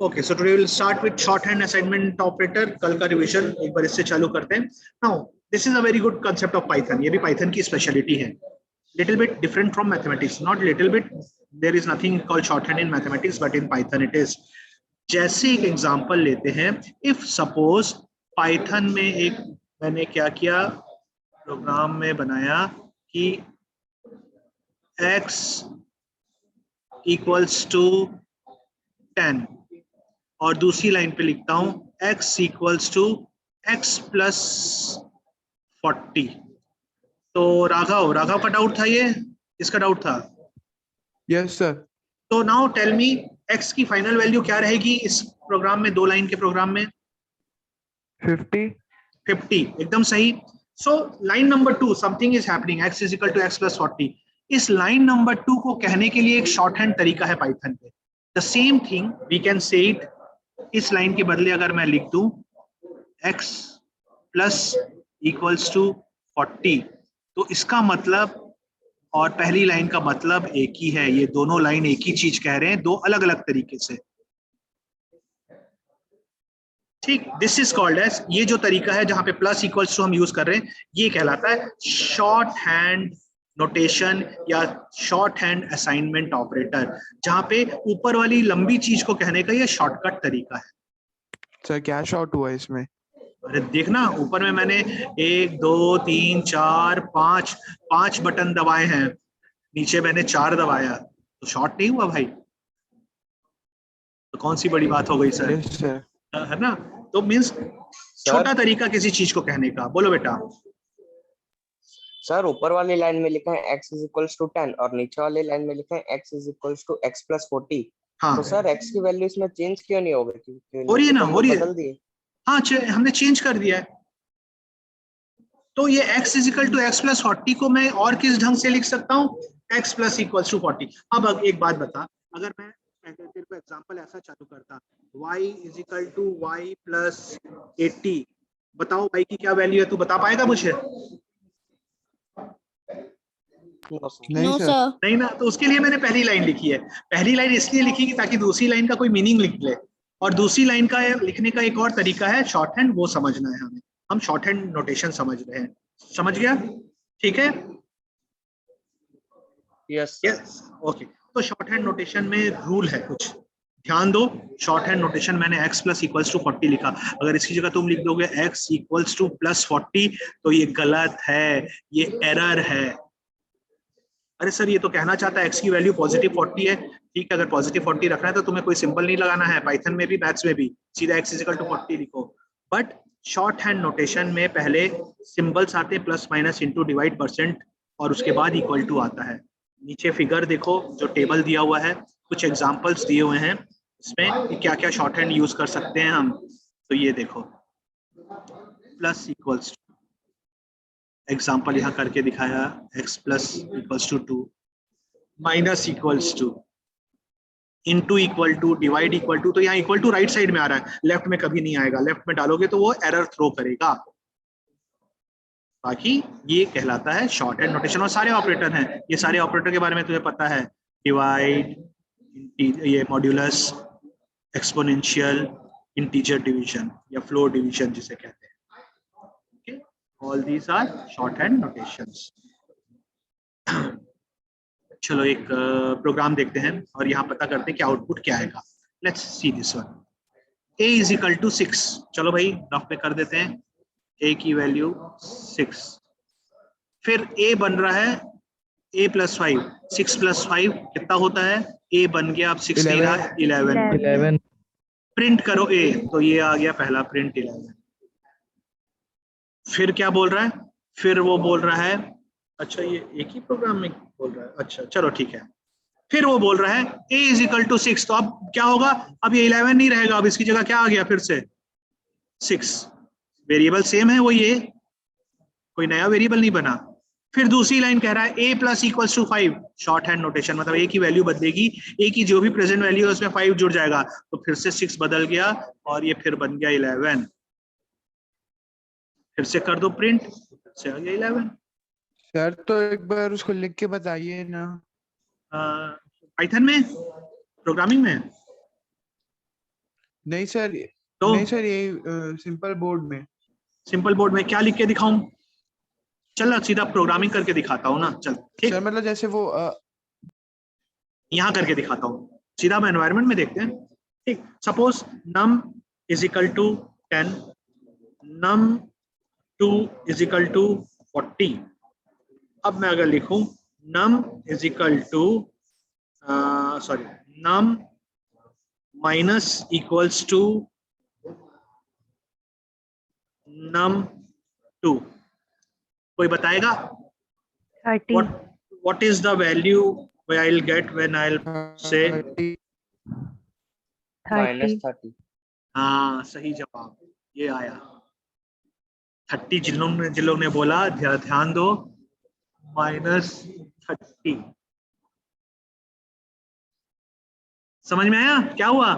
Okay, so today will start with shorthand assignment operator. कल का revision एक बार इससे चालू करते हैं। Now this is a very good concept of Python. ये भी पाइथन की स्पेशलिटी है। Little bit different from mathematics, not little bit, there is nothing called shorthand in mathematics but in Python it is. जैसे एक example लेते हैं, if suppose Python में एक मैंने क्या किया, प्रोग्राम में बनाया कि x इक्वल्स टू 10 और दूसरी लाइन पे लिखता हूं x equals to x plus 40। तो राघव का डाउट था, ये किसका डाउट था? Yes sir. तो नाउ टेल मी, x की फाइनल वैल्यू क्या रहेगी इस प्रोग्राम में, 2 लाइन के प्रोग्राम में? 50, एकदम सही। So line number 2, something is happening, x is equal to x plus 40। इस लाइन नंबर 2 को कहने के लिए एक शॉर्ट हैंड तरीका है पाइथन पे। The same thing we can say it, इस लाइन के बदले अगर मैं लिख दूं x प्लस इक्वल्स टू 40, तो इसका मतलब और पहली लाइन का मतलब एक ही है। ये दोनों लाइन एक ही चीज कह रहे हैं, दो अलग अलग तरीके से। ठीक, दिस इज कॉल्ड एज, ये जो तरीका है जहां पे प्लस इक्वल्स टू हम यूज कर रहे हैं, ये कहलाता है शॉर्ट हैंड नोटेशन या शॉर्ट हैंड असाइनमेंट ऑपरेटर, जहां पे ऊपर वाली लंबी चीज को कहने का ये शॉर्टकट तरीका है। सर क्या शॉर्ट हुआ इसमें? अरे देखना, ऊपर में मैंने 1 2 3 4 5 बटन दबाए हैं, नीचे मैंने 4 दबाया, तो शॉर्ट नहीं हुआ भाई? तो कौन सी बड़ी बात हो गई सर? Yes sir. है ना? तो मीन्स छोटा तरीका किसी चीज को कहने का। बोलो बेटा। सर ऊपर वाली लाइन में लिखा है x इज इक्वल्स टू 10 और नीचे वाली लाइन में लिखा है x is equals to x plus 40। हाँ, तो सर x की वैल्यू इसमें चेंज क्यों नहीं हो गई? हो रही है ना, हो रही है। बदल दिए। हाँ, हमने चेंज कर दिया है। तो ये x is equal to x plus 40 को मैं और किस ढंग से लिख सकता हूँ? x plus equals to 40। अब एक बात बता, अगर मैं तेरे को एग्जांपल ऐसा चालू करता, y is equal to y plus 80, बताओ y की क्या वैल्यू है? तू बता पाएगा मुझे? नहीं सर। नहीं ना, तो उसके लिए मैंने पहली लाइन लिखी है। पहली लाइन इसलिए लिखी कि ताकि दूसरी लाइन का कोई मीनिंग लिख ले, और दूसरी लाइन का लिखने का एक और तरीका है शॉर्ट हैंड, वो समझना है हमें। हम शॉर्ट हैंड नोटेशन समझ रहे हैं, समझ गया? ठीक है, यस यस, ओके। तो शॉर्ट हैंड नोटेशन में रूल है कुछ, ध्यान दो। शॉर्ट हैंड नोटेशन मैंने x प्लस इक्वल्स टू 40 लिखा, अगर इसकी जगह तुम लिख दोगे x इक्वल्स टू प्लस 40, तो ये गलत है, ये एरर है। अरे सर, ये तो कहना चाहता है x की वैल्यू पॉजिटिव 40 है। ठीक है, अगर पॉजिटिव 40 रखना है तो तुम्हें कोई सिंबल नहीं लगाना है, पाइथन में भी मैथ्स में भी सीधा x इक्वल टू 40 लिखो। बट शॉर्ट हैंड नोटेशन में पहले सिंबल्स आते हैं, plus minus into divide percent, और उसके बाद इक्वल टू आता है। नीचे फिगर देखो, जो टेबल दिया हुआ है, कुछ एग्जाम्पल्स दिए हुए हैं इसमें क्या क्या शॉर्ट हैंड यूज कर सकते हैं हम। तो ये देखो, प्लस इक्वल्स, एग्जाम्पल यहाँ करके दिखाया, x plus equals to 2, minus equals to, into equal to, divide equal to. तो यहाँ इक्वल टू राइट साइड में आ रहा है, लेफ्ट में कभी नहीं आएगा, लेफ्ट में डालोगे तो वो एरर थ्रो करेगा। बाकी ये कहलाता है शॉर्ट हैंड नोटेशन। और सारे ऑपरेटर हैं, ये सारे ऑपरेटर के बारे में तुम्हें पता है, डिवाइड, ये मॉड्यूलस, एक्सपोनेंशियल, इंटीजर डिवीजन या फ्लोर डिवीजन जिसे कहते हैं। All these are shorthand notations. चलो एक प्रोग्राम देखते हैं और यहाँ पता करते हैं कि आउटपुट क्या आएगा। Let's see this one, a is equal to 6। चलो भाई रफ में कर देते हैं, a की वैल्यू 6। फिर a बन रहा है a प्लस 5, 6 प्लस 5 कितना होता है? a बन गया, अब 6 नहीं रहा, 11। प्रिंट करो a, तो ये आ गया पहला प्रिंट 11। फिर क्या बोल रहा है? फिर वो बोल रहा है, अच्छा ये एक ही प्रोग्राम में बोल रहा है, अच्छा चलो ठीक है। फिर वो बोल रहा है a इज इक्वल टू 6, तो अब क्या होगा? अब ये 11 नहीं रहेगा, अब इसकी जगह क्या आ गया? फिर से 6। वेरिएबल सेम है, वो ये कोई नया वेरिएबल नहीं बना। फिर दूसरी लाइन कह रहा है a plus equals to 5, shorthand notation, मतलब a की वैल्यू बदलेगी, a की जो भी प्रेजेंट वैल्यू है उसमें 5 जुड़ जाएगा, तो फिर से 6 बदल गया और ये फिर बन गया 11। फिर से कर दो प्रिंट, फिर से आ गया 11। सर तो एक बार उसको लिख के बताइए ना। पाइथन में, प्रोग्रामिंग में। नहीं सर, तो नहीं सर, ये सिंपल बोर्ड में। सिंपल बोर्ड में क्या लिख के दिखाऊं? चल ना सीधा प्रोग्रामिंग करके दिखाता हूँ ना, चल ठीक, सर मतलब जैसे वो यहाँ करके दिखाता हूँ, सीधा हम एनवायरनमेंट में देखते हैं। ठीक, suppose num is equal to 10, num2 is equal to 40। अब मैं अगर लिखूं num is equal to sorry num minus equals to num2, कोई बताएगा 30. what is the value I'll get when I'll say? 30। Minus 30. 30। हाँ सही जवाब ये आया 30। जिन लोगों ने बोला ध्यान दो, -30। समझ में आया क्या हुआ?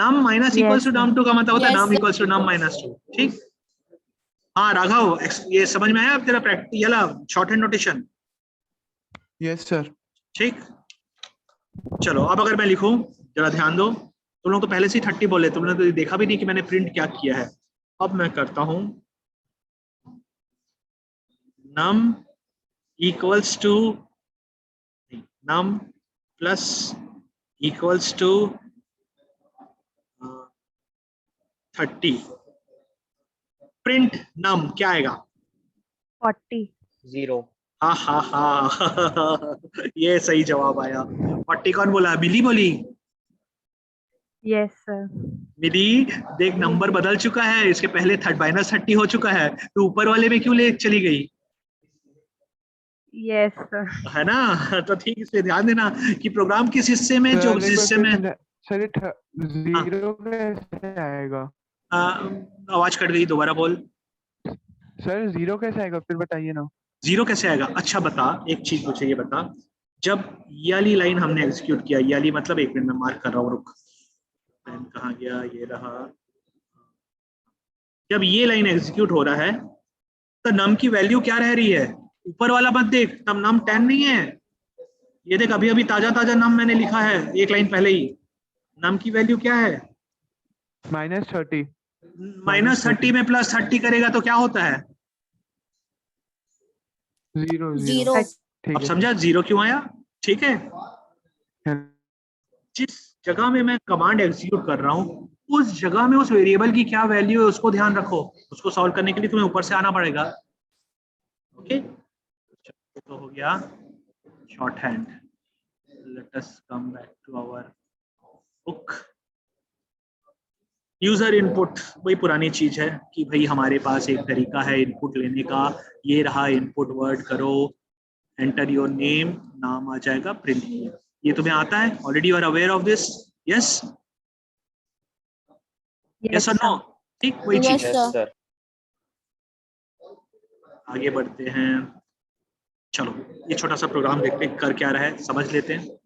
num minus equals to Yes, num2 का मतलब होता है Yes, num equals to num minus 2। ठीक, हाँ राघव, ये समझ में आया अब तेरा प्रैक्टिस ये short hand notation? Yes sir. ठीक, चलो अब अगर मैं लिखूं, जरा ध्यान दो, तुम लोग तो पहले से ही 30 बोले, तुमने तो देखा भी नहीं कि मैंने प्रिंट क्या किया है। अब मैं करता हूं num equals to num plus equals to 30, print num क्या आएगा? 40. 0। हा हा हा ये सही जवाब आया। 40 कौन बोला? बिली बोली। Yes, sir. मिली देख नंबर बदल चुका है, इसके पहले -30 हो चुका है, तो ऊपर वाले में क्यों ले चली गई? Yes, sir. है ना? तो ठीक, इसलिए ध्यान देना कि प्रोग्राम किस हिस्से में, जो सर एक बार हिस्से फिर में सर ये 0 कैसे आएगा? आवाज कट गई, दोबारा बोल। सर 0 कैसे आएगा फिर बताइए ना। 0 कैसे आएगा? अच्छा बता, एक चीज मुझे ये बता, जब ये वाली लाइन हमने एग्जीक्यूट किया, ये वाली मतलब, एक मिनट में मार्क कर रहा हूँ, रुक, पेन कहाँ गया, ये रहा। जब ये लाइन एग्जीक्यूट हो रहा है तो नम की वैल्यू क्या रह रही है? ऊपर वाला मत देख, तब नम 10 नहीं है, ये देख अभी अभी ताजा ताजा नम मैंने लिखा है एक लाइन पहले ही। नम की वैल्यू क्या है? -30। -30 में +30 करेगा तो क्या होता है? 0 0। ठीक अब है। समझा 0 क्यों आया? ठीक है, हाँ। जिस जगह में मैं कमांड एग्जीक्यूट कर रहा हूँ उस जगह में उस वेरिएबल की क्या वैल्यू है उसको ध्यान रखो, उसको सॉल्व करने के लिए तुम्हें ऊपर से आना पड़ेगा। ओके, तो हो गया shorthand. Let us come back to our book. User input वही पुरानी चीज है कि भाई हमारे पास एक तरीका है इनपुट लेने का, ये रहा इनपुट वर्ड, करो एंटर योर नेम, नाम आ जाएगा, प्रिंट किया। ये तुम्हें आता है, already you are aware of this? Yes Yes, yes और नो? sir. ठीक, वही Yes, चीज है। Yes sir. आगे बढ़ते हैं, चलो ये छोटा सा प्रोग्राम देखते हैं कर क्या रहा है, समझ लेते हैं।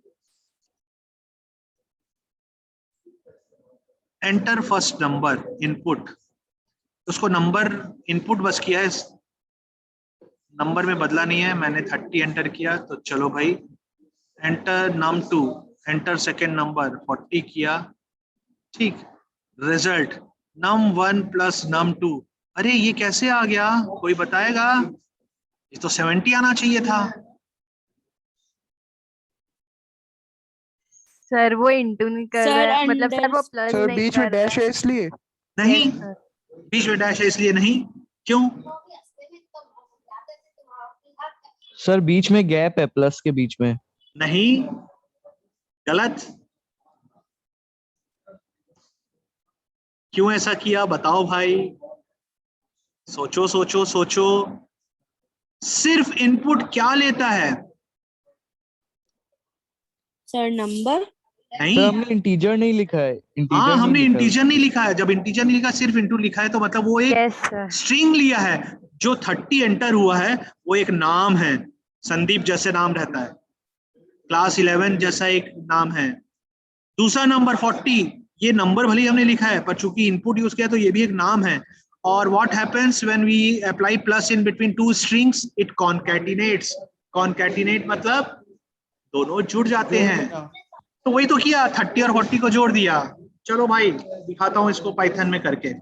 एंटर फर्स्ट नंबर इनपुट, उसको नंबर इनपुट बस किया है, नंबर में बदला नहीं है, मैंने 30 एंटर किया, तो चलो भाई enter num2, enter second number 40 किया, ठीक, रिजल्ट num1 प्लस num2। अरे ये कैसे आ गया, कोई बताएगा? ये तो 70 आना चाहिए था। सर वो इंटू नहीं कर Sir, रहा है, मतलब सर वो under- प्लस सर नहीं बीच में कर रहा डैश है इसलिए। नहीं, Yes, sir. बीच में डैश है इसलिए नहीं, क्यों? सर बीच में गैप है प्लस के बीच में। नहीं, गलत। क्यों ऐसा किया बताओ भाई, सोचो सोचो सोचो। सिर्फ इनपुट क्या लेता है? Sir, number. सर नहीं, हमने इंटीजर नहीं लिखा है, हाँ इंटीजर हमने नहीं लिखा है इंटीजर नहीं लिखा है। जब इंटीजर नहीं लिखा, सिर्फ इंटू लिखा है, तो मतलब वो एक Yes, sir. स्ट्रिंग लिया है। जो 30 एंटर हुआ है वो एक नाम है, संदीप जैसे नाम रहता है, क्लास 11 जैसा एक नाम है। दूसरा नंबर 40, ये नंबर भले ही हमने लिखा है, पर चूंकि इनपुट यूज किया तो ये भी एक नाम है। और what happens when we apply plus in between two strings? It concatenates. Concatenate मतलब दोनों जुड़ जाते हैं। तो वही तो किया, 30 और 40 को जोड़ दिया। चलो भाई दिखाता हूँ इसको पाइथन में करके।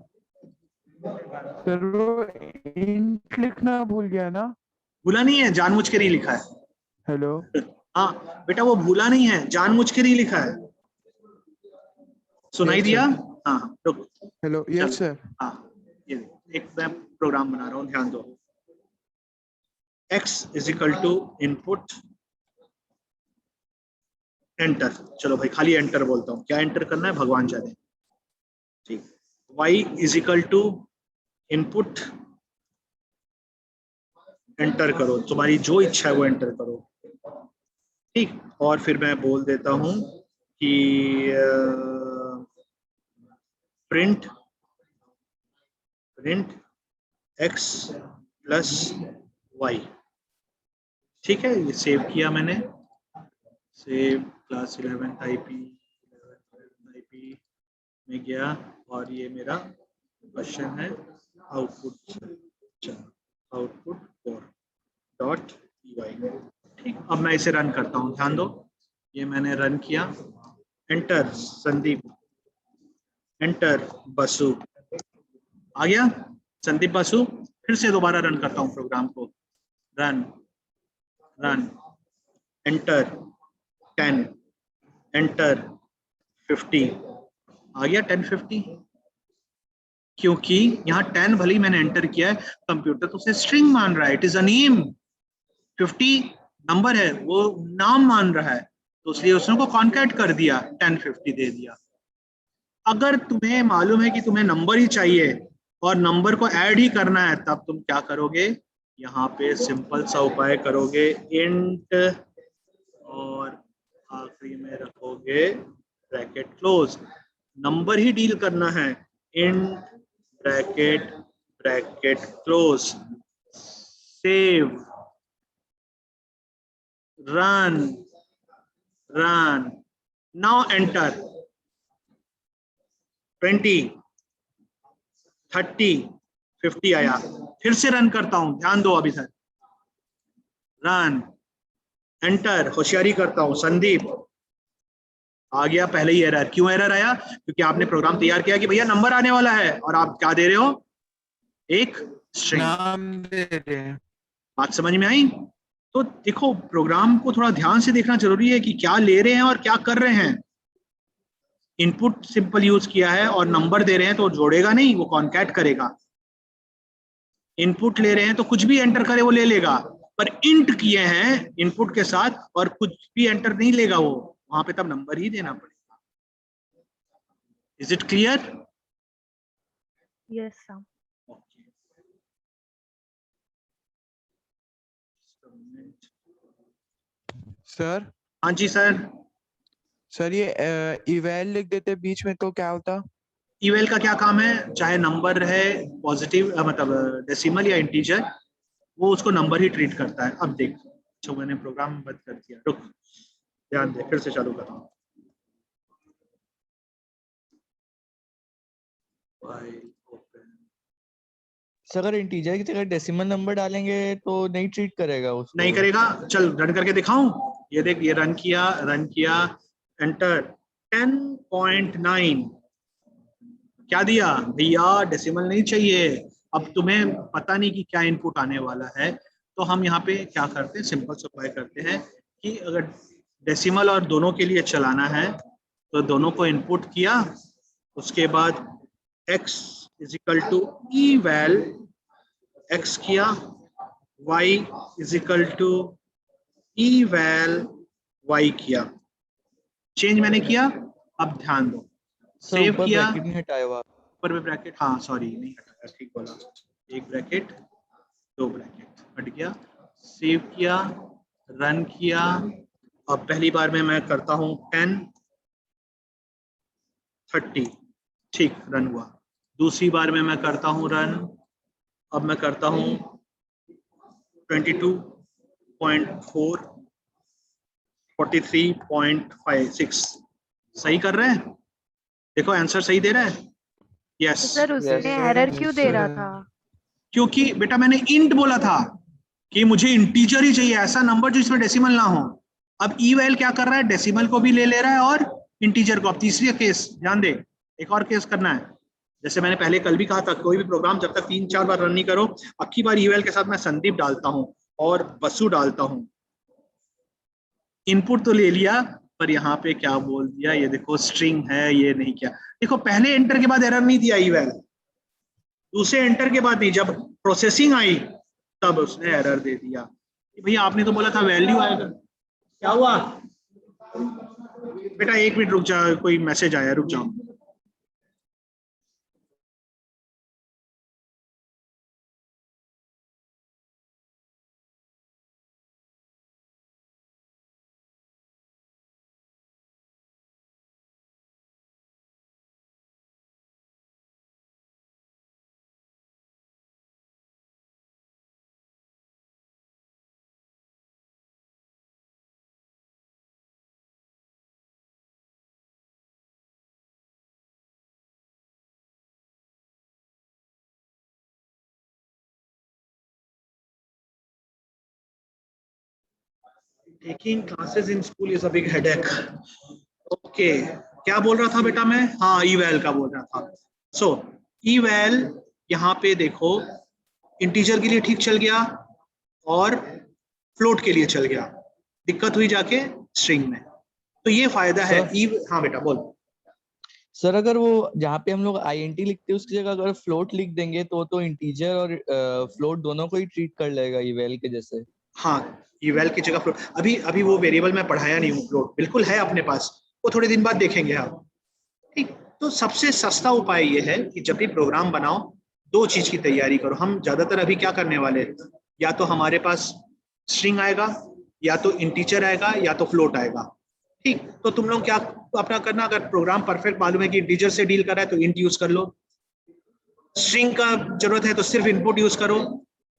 सर वो इंट लिखना भूल गया ना। भूला नहीं है, जानबूझ के नहीं लिखा है। हेलो। हाँ बेटा वो भूला नहीं है, जानबूझ के नहीं लिखा है। सुनाई Yes, दिया? sir. हाँ रुक। Hello yes sir. हाँ ये एक मैं प्रोग्राम बना रहा हूँ, ध्यान दो। x is equal to input enter. चलो भाई खाली एंटर बोलता हूँ, क्या एंटर करना है भगवान जाने। ठीक। y is equal to input enter करो, तुम्हारी जो इच्छा है वो एंटर करो। ठीक। और फिर मैं बोल देता हूँ कि प्रिंट x प्लस y। ठीक है, ये सेव किया मैंने। सेव क्लास 11th IP में गया और ये मेरा क्वेश्चन है आउटपुट 4 डॉट py। ठीक, अब मैं इसे रन करता हूँ, ध्यान दो। ये मैंने रन किया, एंटर संदीप, एंटर बसु, आ गया संदीप बसु। फिर से दोबारा रन करता हूँ प्रोग्राम को, रन एंटर 10, एंटर 50, आ गया 1050। क्योंकि यहाँ 10 भले ही मैंने एंटर किया है, कंप्यूटर तो उसे स्ट्रिंग मान रहा है, it is a name. 50 number है, वो नाम मान रहा है, तो इसलिए उसने को कॉन्कैट कर दिया, 1050 दे दिया। अगर तुम्हें मालूम है कि तुम्हें नंबर ही चाहिए और नंबर को ऐड ही करना है, तब तुम क्या करोगे, यहाँ पे सिंपल सा उपाय करोगे, इंट और आखिरी में रखोगे ब्रैकेट क्लोज। नंबर ही डील करना है, int bracket close, save, run, now enter 20, 30, 50 आया। फिर से रन करता हूं, ध्यान दो अभी तक, रन एंटर, होशियारी करता हूं, संदीप आ गया पहले ही एरर। क्यों एरर आया? क्योंकि आपने प्रोग्राम तैयार किया कि भैया नंबर आने वाला है और आप क्या दे रहे हो, एक स्ट्रिंग। नाम दे रहे हैं। बात समझ में आई? तो देखो प्रोग्राम को थोड़ा ध्यान से देखना जरूरी है कि क्या ले रहे हैं और क्या कर रहे हैं। इनपुट सिंपल यूज किया है और नंबर दे रहे हैं तो जोड़ेगा नहीं, वो कॉन्कैट करेगा। इनपुट ले रहे हैं तो कुछ भी एंटर करे वो ले लेगा, पर इंट किए हैं इनपुट के साथ और कुछ भी एंटर नहीं लेगा वो, वहां पे तब नंबर ही देना पड़ेगा। Is it clear? Yes, sir. Sir हाँ जी सर। सर ये इवैल लिख देते बीच में तो क्या होता? इवेल का क्या काम है, चाहे नंबर है पॉजिटिव मतलब डेसिमल या इंटीजर, वो उसको नंबर ही ट्रीट करता है। अब देख, अच्छा मैंने प्रोग्राम बंद कर दिया, रुक ध्यान दे, फिर से चालू कर रहा हूँ। सर अगर इंटीजर की जगह डेसिमल नंबर डालेंगे तो नहीं ट्रीट करेगा उसको? नहीं करेगा। चल रन करके दिखाऊं, ये देख, ये रन किया, एंटर 10.9, क्या दिया भैया, डेसिमल नहीं चाहिए। अब तुम्हें पता नहीं कि क्या इनपुट आने वाला है, तो हम यहाँ पे क्या करते हैं, सिंपल सा उपाय करते हैं कि अगर डेसिमल और दोनों के लिए चलाना है तो दोनों को इनपुट किया, उसके बाद x is equal to eval x किया, y is equal to eval y किया। चेंज मैंने किया, अब ध्यान दो, सर सेव ऊपर किया, ब्रैकेट नहीं हटाया हुआ? ऊपर में ब्रैकेट, हाँ सॉरी नहीं हटाया, ठीक बोला, एक ब्रैकेट दो ब्रैकेट हट गया, सेव किया, रन किया। अब पहली बार में मैं करता हूँ 10, 30, ठीक रन हुआ। दूसरी बार में मैं करता हूँ रन, अब मैं करता हूँ 22.4, 43.56, सही कर रहे हैं? देखो आंसर सही दे रहा है, यस। तो सर उसमें Yes. एरर क्यों दे रहा sir. था? क्योंकि बेटा मैंने इंट बोला था कि मुझे इंटीजर ही चाहिए, ऐसा नंबर जो इसमें डेसिमल ना हो। अब eval क्या कर रहा है, डेसिमल को भी ले रहा है और इंटीजर को। अब तीसरी केस ध्यान दे, एक और केस करना है, जैसे मैंने पहले कल भी कहा था, कोई भी प्रोग्राम जब तक 3-4 बार रन नहीं करो, अक्की बार ईवेल के साथ मैं संदीप डालता हूँ और बसु डालता हूँ, इनपुट तो ले लिया, पर यहाँ पे क्या बोल दिया, ये देखो स्ट्रिंग है, ये नहीं किया। देखो पहले एंटर के बाद एरर नहीं दिया ईवेल, दूसरे एंटर के बाद नहीं, जब प्रोसेसिंग आई तब उसने एरर दे दिया कि भैया आपने तो बोला था वैल्यू आएगा। क्या हुआ बेटा, 1 मिनट रुक जाओ, कोई मैसेज आया, रुक जाओ। Taking classes in school is a big headache. Okay, क्या बोल रहा था बेटा मैं, हाँ ईवेल का बोल रहा था। सो ईवेल यहाँ पे देखो, इंटीजर के लिए ठीक चल गया और फ्लोट के लिए चल गया, दिक्कत हुई जाके स्ट्रिंग में। तो ये फायदा है हाँ बेटा बोल। सर अगर वो जहाँ पे हम लोग INT लिखते हैं उसकी जगह अगर फ्लोट लिख देंगे तो इंटीजर और फ्लोट दोनों को ही ट्रीट कर लेगा इवेल के जैसे। हाँ, इवेल की जगह फ्लोट, अभी वो वेरिएबल मैं पढ़ाया नहीं हूँ, फ्लोट बिल्कुल है अपने पास, वो थोड़े दिन बाद देखेंगे आप। ठीक, तो सबसे सस्ता उपाय ये है कि जब भी प्रोग्राम बनाओ, 2 चीज की तैयारी करो। हम ज्यादातर अभी क्या करने वाले हैं, या तो हमारे पास स्ट्रिंग आएगा, या तो इंटीजर आएगा, या तो फ्लोट आएगा। ठीक, तो तुम लोग क्या अपना करना, अगर प्रोग्राम परफेक्ट मालूम है कि इंटीजर से डील कर रहा है तो इंट यूज कर लो, स्ट्रिंग का जरूरत है तो सिर्फ इनपुट यूज करो,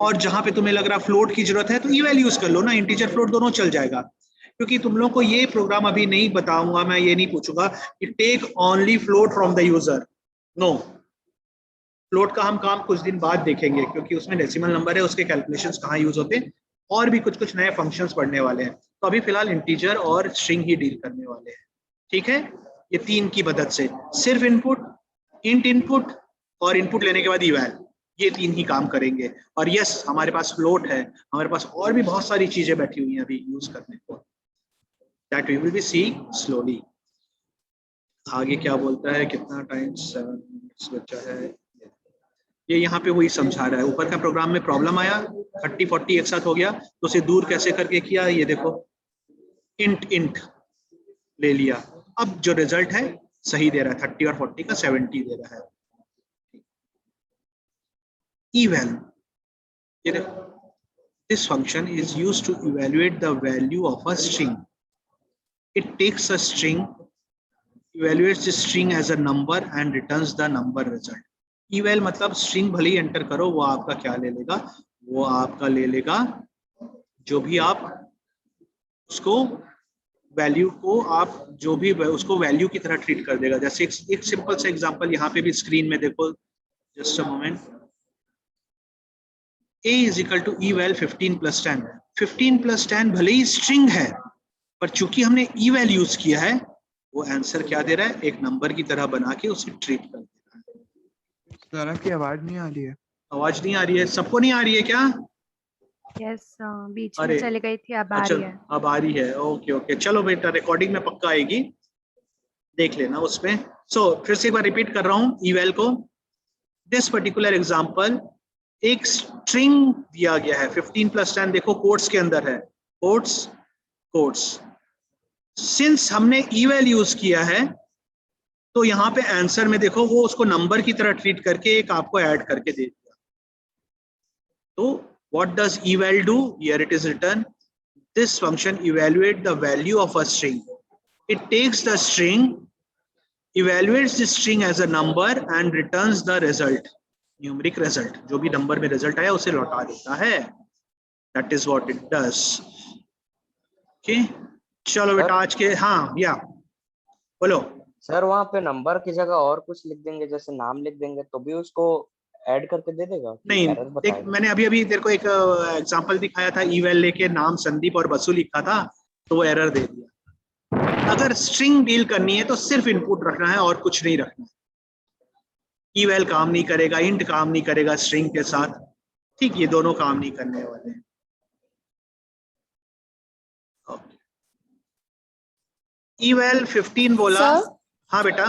और जहां पे तुम्हें लग रहा फ्लोट की जरूरत है तो ईवेल यूज कर लो ना, इंटीजर फ्लोट दोनों चल जाएगा। क्योंकि तुम लोग को ये प्रोग्राम अभी नहीं बताऊंगा, मैं ये नहीं पूछूंगा कि take only float from the user, no, float का हम काम कुछ दिन बाद देखेंगे, क्योंकि उसमें डेसिमल नंबर है, उसके कैलकुलेशंस कहाँ यूज होते हैं, और भी कुछ नए फंक्शंस पढ़ने वाले हैं। तो अभी फिलहाल इंटीजर और स्ट्रिंग ही डील करने वाले हैं। ठीक है, ये 3 की मदद से, सिर्फ इनपुट, इंट इनपुट और इनपुट लेने के बाद इवैल, ये 3 ही काम करेंगे। और यस, हमारे पास फ्लोट है, हमारे पास और भी बहुत सारी चीजें बैठी हुई हैं अभी यूज करने को, that we will be see slowly. आगे क्या बोलता है, कितना टाइम, 7 मिनट्स बचा है। ये यहाँ पे वही समझा रहा है, ऊपर का प्रोग्राम में प्रॉब्लम आया, 30-40 एक साथ हो गया, तो उसे दूर कैसे करके किया, ये देखो इंट इंट ले लिया, अब जो रिजल्ट है सही दे रहा है, 30 और 40 का 70 दे रहा है। eval, ये देखो, this function is used to evaluate the value of a string. It takes a string, evaluates the string as a number and returns the number result. eval मतलब स्ट्रिंग भले ही एंटर करो, वो आपका क्या ले लेगा, वो आपका ले लेगा जो भी आप उसको वैल्यू को, आप जो भी उसको वैल्यू की तरह ट्रीट कर देगा। जैसे एक सिंपल सा एग्जांपल यहाँ पे भी स्क्रीन में देखो, just a moment, a is equal to eval 15 plus 10. 15 plus 10 भले ही स्ट्रिंग है, पर चूंकि हमने eval यूज किया है, वो आंसर क्या दे रहा है, एक नंबर की तरह बना के उसे ट्रीट कर दे रहा है। सर आपकी आवाज नहीं आ रही है। आवाज नहीं आ रही है, सबको नहीं आ रही है क्या? यस, बीच में चली गई थी, अब आ अच्छा, रही है। अब आ रही है, ओके ओके, चलो बेटा, रिकॉर्डिंग में पक्का आएगी, देख लेना उसमें। सो फिर से एक बार रिपीट कर रहा हूँ eval को। दिस पर्टिकुलर एग्जाम्पल, एक स्ट्रिंग दिया गया है 15 plus 10, देखो कोट्स के अंदर है, कोट्स कोट्स। सिंस हमने eval यूज किया है, तो यहाँ पे आंसर में देखो वो उसको नंबर की तरह ट्रीट करके एक आपको ऐड करके दे दिया। तो what does eval do? Here it is written, this function evaluate the value of a string. It takes the string, evaluates the string as a number and returns the result, numeric result, जो भी number में result आया उसे लौटा देता है। That is what it does. Okay, चलो बेटा आज के, हाँ या बोलो। सर वहाँ पे नंबर की जगह और कुछ लिख देंगे, जैसे नाम लिख देंगे, तो भी उसको ऐड करके दे देगा? नहीं, देख मैंने अभी तेरे को एक एग्जांपल दिखाया था, eval लेके नाम संदीप और बसु लिखा था, तो वो एरर दे दिया। अगर स्ट्रिंग डील करनी है तो सिर्फ इनपुट रखना है और कुछ नहीं रखना है। eval काम नहीं करेगा, int काम नहीं करेगा string के साथ, ठीक, ये दोनों काम नहीं करने वाले हैं। eval 15 बोला। Sir? हाँ बेटा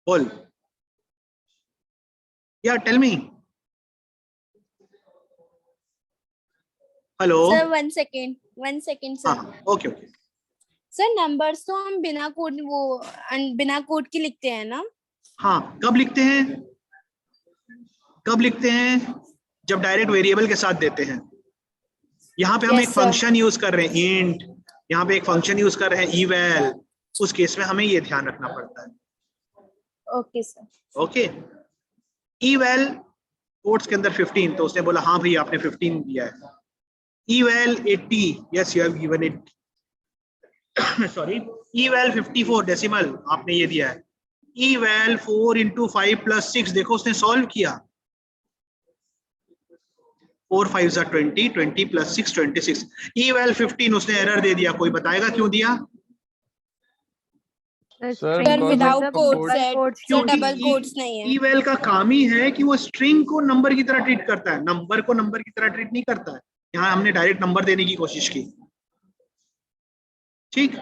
बोल, या tell me. Hello. Sir, 1 second, sir. हाँ ओके ओके। सर नंबर्स तो हम बिना कोड के लिखते हैं ना? हाँ कब लिखते हैं, कब लिखते हैं? जब डायरेक्ट वेरिएबल के साथ देते हैं। यहाँ पे हम Yes, एक sir. फंक्शन यूज कर रहे हैं इंट, यहाँ पे एक फंक्शन यूज कर रहे हैं eval, उस केस में हमें ये ध्यान रखना पड़ता है। Okay sir. Okay, eval quotes के अंदर 15, तो उसने बोला हाँ भैया आपने 15 दिया है। eval 80, yes you have given it, sorry eval 54 decimal, आपने ये दिया है। eval 4 into 5 plus 6, देखो उसने सॉल्व किया, 4 5s are 20, 20 plus 6 26। eval 15 उसने एरर दे दिया, कोई बताएगा क्यों दिया? Sir, sir because without of code code. Set, sir क्योंकि डबल कोड्स नहीं है। eval का काम ही है कि वो स्ट्रिंग को नंबर की तरह ट्रीट करता है, नंबर को नंबर की तरह ट्रीट नहीं करता है। यहाँ हमने डायरेक्ट नंबर देने की कोशिश की, ठीक।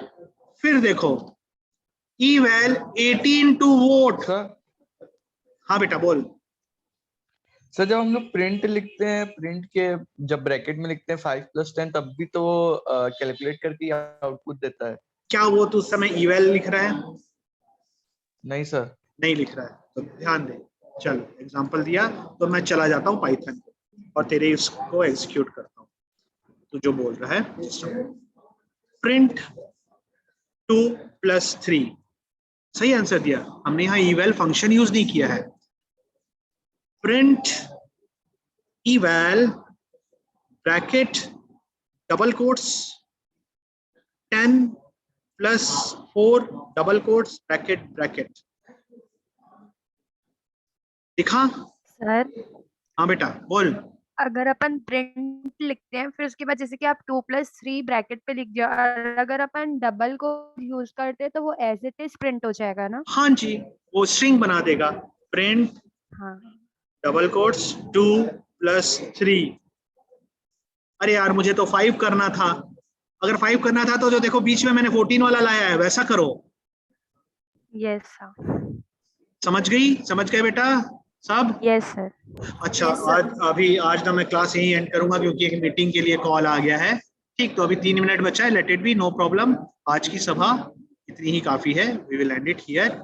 फिर देखो eval 18 to what? सर हाँ बेटा बोल। सर जब हम लोग प्रिंट लिखते हैं, प्रिंट के जब ब्रैकेट में लिखते हैं 5 + 10, तब भी तो कैलकुलेट करके आउटपुट देता है। क्या वो तो उस समय eval लिख रहा है? नहीं सर। नहीं लिख रहा है, तो ध्यान दे। चलो एग्जांपल दिया, तो मैं चला जाता हूँ पाइथन और तेरे इसको एग्जीक्यूट करता हूँ। तो जो बोल रहा है प्रिंट 2 + 3, सही आंसर दिया हमने, यहाँ eval फंक्शन यूज नहीं किया है। Print eval bracket double quotes 10 + 4 double quotes bracket bracket, दिखा? सर हाँ बेटा बोल। अगर अपन प्रिंट लिखते हैं फिर उसके बाद जैसे कि आप 2 + 3 ब्रैकेट पे लिख दिया, और अगर अपन डबल को यूज करते हैं तो वो एज इट इज प्रिंट हो जाएगा ना? हाँ जी, वो स्ट्रिंग बना देगा। प्रिंट हाँ डबल कोट्स 2 + 3। अरे यार मुझे तो 5 करना था, अगर 5 करना था तो जो देखो बीच में मैंने 14 वाला लाया है वैसा करो। Yes sir. समझ गई? समझ गए बेटा सब? Yes sir. अच्छा Yes, sir. आज ना मैं क्लास यहीं एंड करूंगा क्योंकि एक मीटिंग के लिए कॉल आ गया है, ठीक। तो अभी 3 मिनट बचा है, let it be, no problem. आज की सभा इतनी ही काफी है, we will end it here.